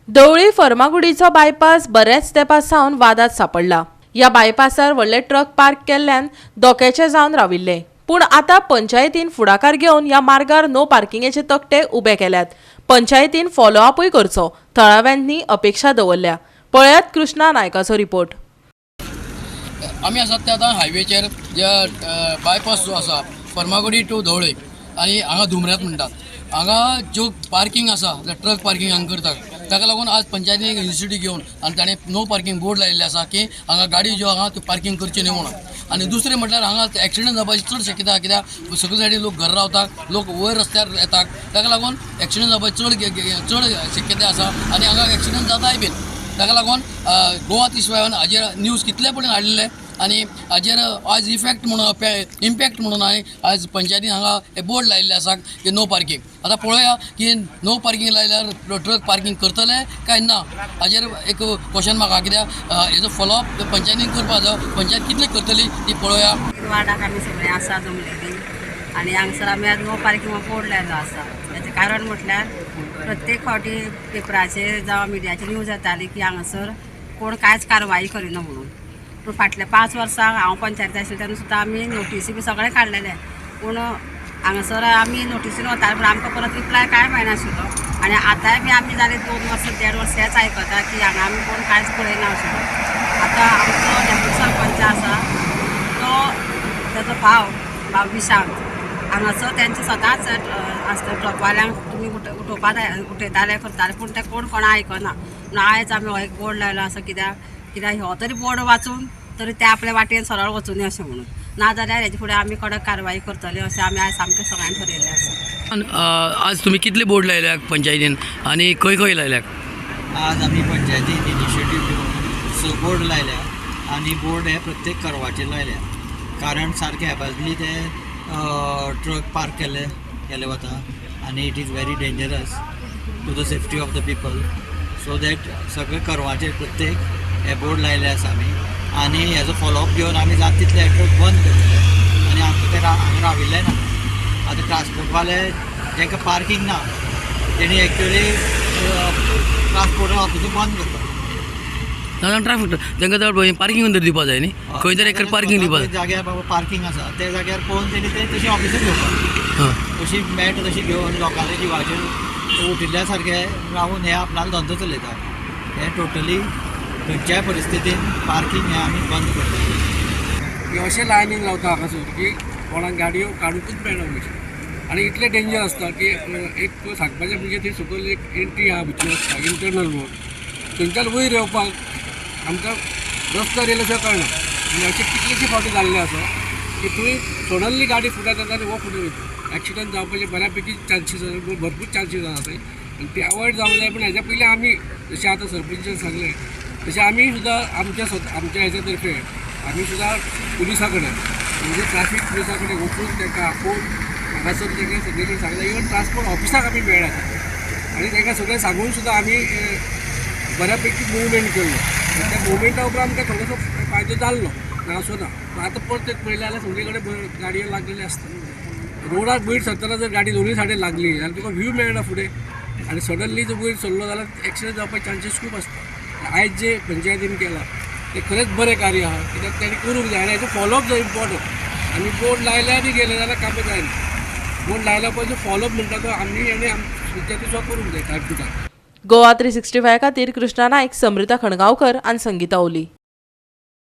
धवळी फर्मागुडीचो bypass बरेच तेंपासावन वादात सापडला। या बायपासार व्हडले ट्रक पार्क केल्ल्यान धोक्याचे जावन राविल्ले। पूण आता पंचायतीन फुडाकार घेवन या मार्गार नो पार्किंगेचे तकटे उबे केल्यात। पंचायतीन फॉलो अपय करचो थळाव्यांनी अपेक्षा दवरल्या। पळयात कृष्णा नायकाचो रिपोर्ट। आमी आसात ते आतां हायवेचेर जे बायपास जो आसा फर्मागुडी टू धवळी आनी हांगा धुमऱ्यात म्हणटात। हांगा जो पार्किंग आसा ट्रक पार्किंग हांगा करतात ताका लागून आज पंचायतीन एक इनिशिएटीव घेवन आनी ताणें नो पार्किंग बोर्ड लायिल्ले आसा की हांगा गाडी ज्यो हांगा त्यो पार्किंग करची न्हय म्हणून। आनी दुसरें म्हटल्यार हांगा एक्सिडेंट जावपाची चड शक्यता कित्याक सकयल सायडीन लोक घर रावतात, लोक वयर रस्त्यार येतात, ताका लागून एक्सिडेंट जावपाची चड शक्यता आसा आनी हांगा एक्सिडेंट जाताय बीन। ताका लागून गोवा 30/7 हाजेर न्यूज कितले पडेन हाडलेले आनी हाजेर आज इफेक्ट म्हणून इम्पॅक्ट म्हणून हांवें आज पंचायतीन हांगा हे बोर्ड लायिल्ले आसा की नो पार्किंग। आतां पळोवया की नो पार्किंग लायल्यार ट्रक पार्किंग करतले काय ना हाजेर एक क्वेश्चन म्हाका कित्याक हेजो फॉलोअप पंचायतीन करपा जाय। पंचायत कितले करतली ती पळोवया। वार्डाक आमी सगळीं आसा जमलेलीं आनी हांगसर आमी आज नो पार्किंग बोर्ड लायलो आसा। हेजें कारण म्हटल्यार प्रत्येक फावटी पेपराचेर जावं मिडियाचेर न्यूज येताली की हांगासर कोण कांयच कारवाई करिना म्हणून। पूण फाटल्या 5 वर्सां हांव पंचायती आशिल्ले तेन्ना सुद्दां आमी नोटीसी बी सगळें काडलेले, पूण हांगासर आमी नोटीसीन वताले पूण आमकां परत रिप्लाय कांय मेळनाशिल्लो। आनी आतांय बी आमी जाले 2 वर्सां 1.5 वर्स हेच आयकता की हांगा आमी कोण कांयच पळयना अशें। आतां आमचो डेप्युटी सरपंच आसा तो तेजो भाव विशांत हांगासर तेंचे सदांच आसता ट्रकवाल्यांक तुमी उठयताले करताले पूण ते कोण आयकना। पूण आयज आमी हो एक बोर्ड लायलो आसा कित्याक हो तरी बोर्ड वाचून तरी ते आपल्या वाटेन सरळ वचूं नये अशें म्हणून, नाजाल्यार हेजे फुडें आमी कडक कारवाई करतले अशें आमी आयज सामकें सगळ्यांनी ठरयिल्लें आसा। आज तुमी कितले बोर्ड लायल्यात पंचायतीन आनी खंय खंय लायल्यात? आज आमी पंचायतीन इनिशिएटीव घेवन 6 बोर्ड लायल्या आनी बोर्ड हे प्रत्येक करवाचेर लायल्या। कारण सारके हेबाजली ते ट्रक पार्क केले वता आनी it is very dangerous to the safety of the people. So that सगळे करवाचेर प्रत्येक हे बोर्ड लायले आसा आमी आनी हेजो फॉलोअप घेवन आमी जाता तितले ट्रक बंद करतले आनी आमकां ते हांगा राविल्ले ना। आतां ट्रान्सपोर्टवाले जेंकां पार्किंग ना तेणी एक्चुअली ट्रान्सपोर्टर ऑफिसूय बंद करता। ना ट्राफिक तांकां तर पार्किंग दिवपा जाय न्ही, खंय तरी एक पार्किंग दिवपा जाय। जाग्यार बाबा पार्किंग आसा त्या जाग्यार पळोवन तेणी ते तशी ऑफिसार घेवपाक तशी मेळटा तशी घेवन लोकांच्या जिवाचेर उठिल्ल्या सारके रावून हे आपणालो धंदो चलयतात। हे टोटली खंयच्याय परिस्थितीन पार्किंग हे आमी बंद करता। अशें लायनीन रावता हांगासर की कोणाक गाडयो काडूंकूच मेळना कशें आनी इतलें डेंजर आसता की एक सांगपाचें म्हणजे थंय सकयल एक एंट्री आहा भितर आसता इंटरनल रोड थंयच्यान वयर येवपाक आमकां रस्तो येयलो अशें कळना। आनी अशें कितलेशे फावटी जाल्लें आसा की थंय सडनली गाडी फुड्यान येता आनी हो फुडें वयता। एक्सिडंट जावपाचे बऱ्यापैकी चान्सीस आसा, भरपूर चान्सीस आसा थंय आनी ती अवॉयड जावंक जाय। पूण हेज्या पयलीं आमी जशें आतां सरपंचान सांगलें तशें आमी सुद्दां आमच्या हेच्या तर्फे आमी सुद्दां पुलिसा कडेन म्हणजे ट्रॅफिक पुलिसा कडेन वचून ताका आपोवन हांगासर ताका सगळें सांगलें। इवन ट्रान्सपोर्ट ऑफिसाक आमी मेळ्ळ्यात आनी ताका सगळें सांगून सुद्दां आमी बऱ्यापैकी मुवमेंट केल्लो। त्या मुवमेंटा उपरांत आमकां थोडोसो फायदो जाल्लो ना असो ना। पूण आतां परत पळयलें जाल्यार सगळे कडेन गाडयो लागलेल्यो आसता। रोडार वयर सरतना जर गाडी दोनूय सायडीन लागली जाल्यार तुका व्यू मेळना फुडें आनी सडनली जर वयर सरलो जाल्यार एक्सिडंट जावपाचे चान्सीस खूब आसता। आयज जे पंचायतीन केलां तें खरेंच बरें कार्य आहा कित्याक तेणी करूंक जाय आनी हेजो फॉलोअप जाय इम्पॉर्टंट। आमी बोर्ड लायले आनी गेले जाल्यार कामां जायना। बोर्ड लायल्या पयलीं फॉलोअप म्हणटा तो आमी आनी पंचायती सुद्दां करूंक जाय टायम टू टायम। गोवा 365 खातीर कृष्णा नायक, समृता खणगांवकर आनी संगीता ओली।